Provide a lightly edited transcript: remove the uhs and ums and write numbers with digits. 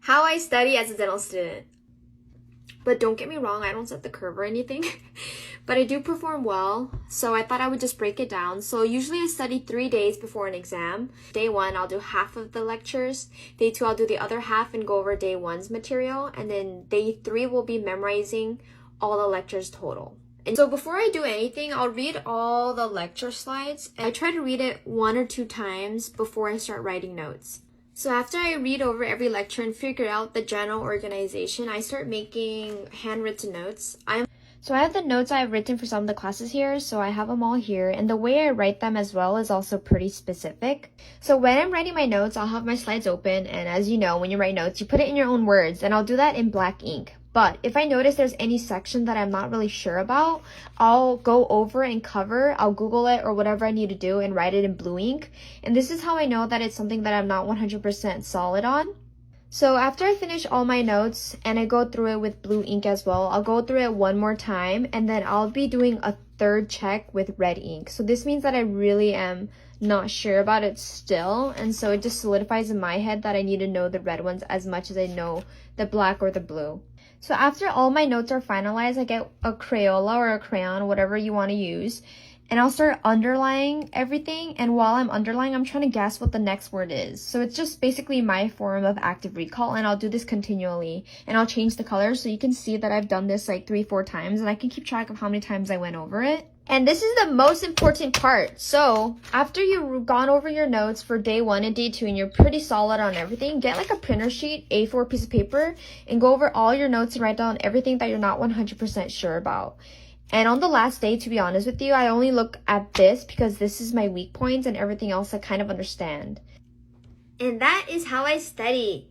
How I study as a dental student. But don't get me wrong, I don't set the curve or anything. But I do perform well, so I thought I would just break it down. So usually I study 3 days before an exam. Day 1, I'll do half of the lectures. Day 2, I'll do the other half and go over day 1's material. And then day 3 will be memorizing all the lectures total. And so before I do anything, I'll read all the lecture slides. I try to read it 1 or 2 times before I start writing notes. So after I read over every lecture and figure out the general organization, I start making handwritten notes. So I have the notes I've written for some of the classes here, so I have them all here, and the way I write them as well is also pretty specific. So when I'm writing my notes, I'll have my slides open, and as you know, when you write notes, you put it in your own words, and I'll do that in black ink. But if I notice there's any section that I'm not really sure about, I'll go over and cover, I'll Google it or whatever I need to do and write it in blue ink. And this is how I know that it's something that I'm not 100% solid on. So after I finish all my notes and I go through it with blue ink as well, I'll go through it one more time and then I'll be doing a third check with red ink. So this means that I really am not sure about it still, and so it just solidifies in my head that I need to know the red ones as much as I know the black or the blue. So after all my notes are finalized, I get a Crayola or a crayon, whatever you want to use, and I'll start underlining everything, and while I'm underlining, I'm trying to guess what the next word is. So it's just basically my form of active recall, and I'll do this continually, and I'll change the colors so you can see that I've done this like 3-4 times, and I can keep track of how many times I went over it. And this is the most important part. So after you've gone over your notes for day 1 and day 2 and you're pretty solid on everything, get like a printer sheet, A4 piece of paper, and go over all your notes and write down everything that you're not 100% sure about. And on the last day, to be honest with you, I only look at this because this is my weak points and everything else I kind of understand. And that is how I study.